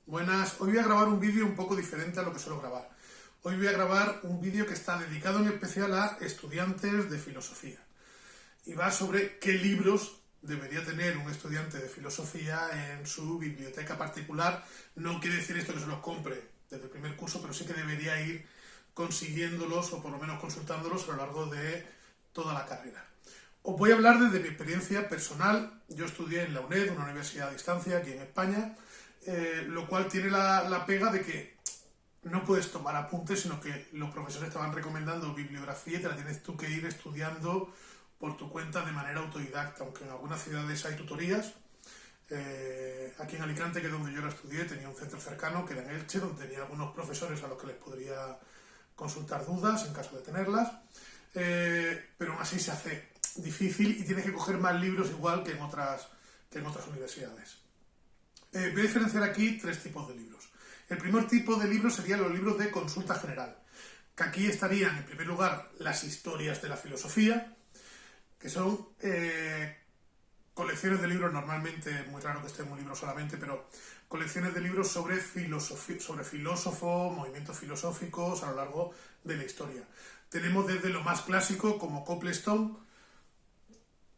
Buenas, hoy voy a grabar un vídeo un poco diferente a lo que suelo grabar. Hoy voy a grabar un vídeo que está dedicado en especial a estudiantes de filosofía. Y va sobre qué libros debería tener un estudiante de filosofía en su biblioteca particular. No quiere decir esto que se los compre desde el primer curso, pero sí que debería ir consiguiéndolos o por lo menos consultándolos a lo largo de toda la carrera. Os voy a hablar desde mi experiencia personal. Yo estudié en la UNED, una universidad a distancia aquí en España, lo cual tiene la pega de que no puedes tomar apuntes, sino que los profesores te van recomendando bibliografía y te la tienes tú que ir estudiando por tu cuenta de manera autodidacta, aunque en algunas ciudades hay tutorías. Aquí en Alicante, que es donde yo la estudié, tenía un centro cercano, que era en Elche, donde tenía algunos profesores a los que les podría consultar dudas en caso de tenerlas, pero aún así se hace difícil y tienes que coger más libros igual que en otras universidades. Voy a diferenciar aquí tres tipos de libros. El primer tipo de libros serían los libros de consulta general, que aquí estarían en primer lugar las historias de la filosofía, que son colecciones de libros, normalmente es muy raro que esté en un libro solamente, pero colecciones de libros sobre filosofía, sobre filósofos, movimientos filosóficos a lo largo de la historia. Tenemos desde lo más clásico como Coplestone,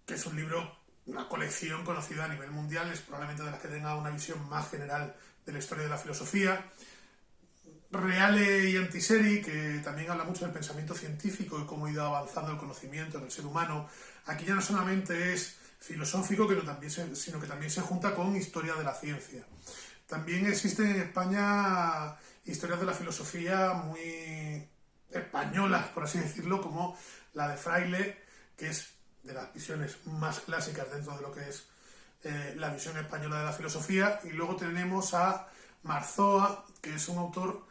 que es un libro, una colección conocida a nivel mundial, es probablemente de las que tenga una visión más general de la historia de la filosofía. Reale y Antiseri, que también habla mucho del pensamiento científico y cómo ha ido avanzando el conocimiento del ser humano. Aquí ya no solamente es filosófico, sino que también se junta con historia de la ciencia. También existen en España historias de la filosofía muy españolas, por así decirlo, como la de Fraile, que es de las visiones más clásicas dentro de lo que es la visión española de la filosofía. Y luego tenemos a Marzoa, que es un autor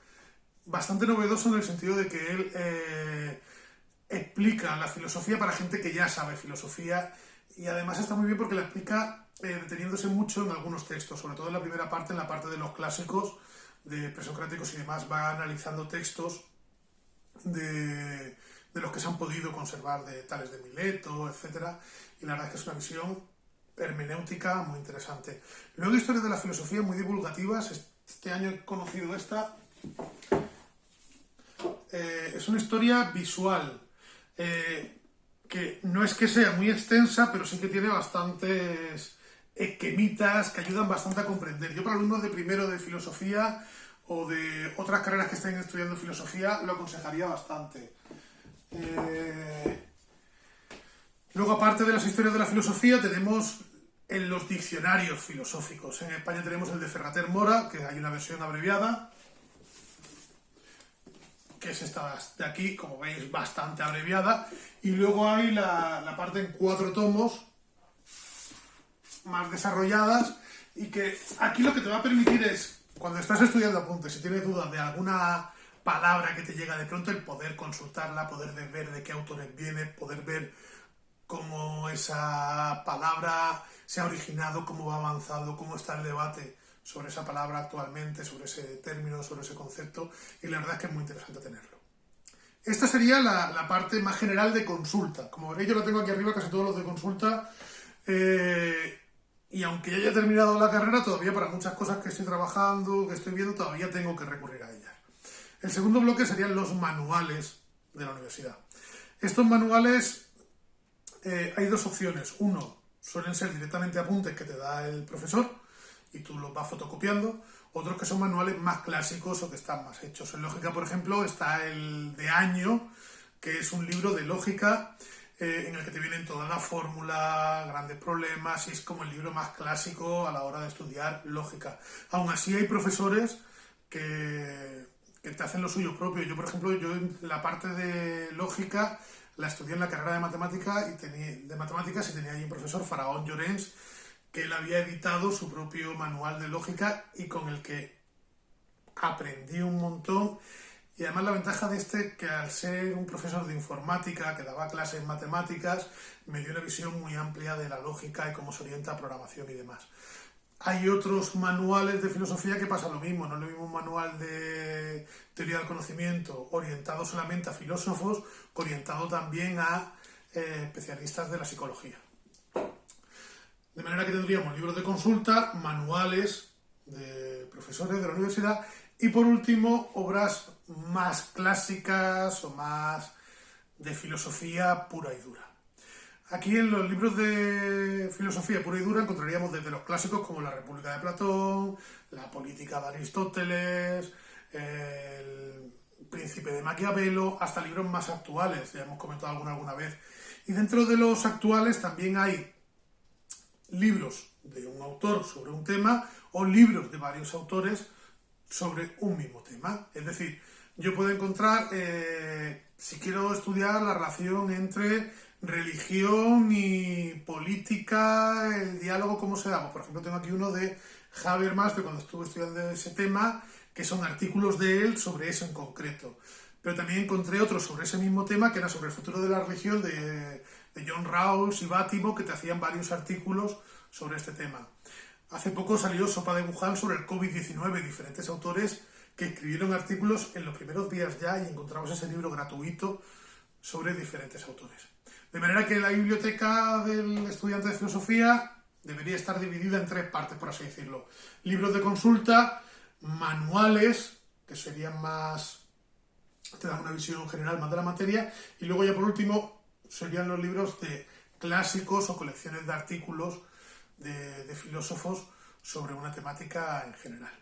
bastante novedoso en el sentido de que él explica la filosofía para gente que ya sabe filosofía, y además está muy bien porque la explica deteniéndose mucho en algunos textos, sobre todo en la primera parte, en la parte de los clásicos, de presocráticos y demás, va analizando textos de los que se han podido conservar, de tales de Mileto, etc. Y la verdad es que es una visión hermenéutica muy interesante. Luego historias de la filosofía muy divulgativas. Este año he conocido esta. Es una historia visual, que no es que sea muy extensa, pero sí que tiene bastantes esquemitas que ayudan bastante a comprender. Yo para alumnos de primero de filosofía o de otras carreras que estén estudiando filosofía lo aconsejaría bastante. Luego, aparte de las historias de la filosofía, tenemos en los diccionarios filosóficos. En España tenemos el de Ferrater Mora, que hay una versión abreviada, que es esta de aquí, como veis, bastante abreviada. Y luego hay la parte en 4 tomos, más desarrolladas, y que aquí lo que te va a permitir es, cuando estás estudiando apuntes, si tienes dudas de alguna palabra que te llega de pronto, el poder consultarla, poder ver de qué autores viene, poder ver cómo esa palabra se ha originado, cómo va avanzando, cómo está el debate sobre esa palabra actualmente, sobre ese término, sobre ese concepto, y la verdad es que es muy interesante tenerlo. Esta sería la parte más general de consulta. Como veréis, yo lo tengo aquí arriba, casi todos los de consulta, y aunque ya haya terminado la carrera, todavía para muchas cosas que estoy trabajando, que estoy viendo, todavía tengo que recurrir a ellas. El segundo bloque serían los manuales de la universidad. Estos manuales, hay dos opciones. Uno, suelen ser directamente apuntes que te da el profesor y tú los vas fotocopiando. Otros que son manuales más clásicos o que están más hechos. En lógica, por ejemplo, está el de Año, que es un libro de lógica en el que te vienen todas las fórmulas, grandes problemas, y es como el libro más clásico a la hora de estudiar lógica. Aún así hay profesores que te hacen lo suyo propio. Yo, por ejemplo, en la parte de lógica la estudié en la carrera de matemáticas y tenía ahí un profesor, Faraón Llorens, que él había editado su propio manual de lógica y con el que aprendí un montón. Y además la ventaja de que al ser un profesor de informática que daba clases en matemáticas, me dio una visión muy amplia de la lógica y cómo se orienta a programación y demás. Hay otros manuales de filosofía que pasa lo mismo. No es lo mismo un manual de teoría del conocimiento orientado solamente a filósofos, orientado también a especialistas de la psicología. De manera que tendríamos libros de consulta, manuales de profesores de la universidad. Y por último, obras más clásicas o más de filosofía pura y dura. Aquí en los libros de filosofía pura y dura encontraríamos desde los clásicos como La República de Platón, La Política de Aristóteles, El Príncipe de Maquiavelo, hasta libros más actuales, ya hemos comentado alguna vez. Y dentro de los actuales también hay libros de un autor sobre un tema o libros de varios autores sobre un mismo tema. Es decir, yo puedo encontrar, si quiero estudiar la relación entre religión y política, el diálogo, cómo se da. Pues, por ejemplo, tengo aquí uno de Habermas, de cuando estuve estudiando ese tema, que son artículos de él sobre eso en concreto. Pero también encontré otros sobre ese mismo tema, que era sobre el futuro de la religión, de John Rawls y Bátimo, que te hacían varios artículos sobre este tema. Hace poco salió Sopa de Wuhan sobre el COVID-19, diferentes autores que escribieron artículos en los primeros días ya, y encontramos ese libro gratuito sobre diferentes autores. De manera que la biblioteca del estudiante de filosofía debería estar dividida en 3 partes, por así decirlo. Libros de consulta, manuales, que serían más, te dan una visión general más de la materia, y luego ya por último serían los libros de clásicos o colecciones de artículos de filósofos sobre una temática en general.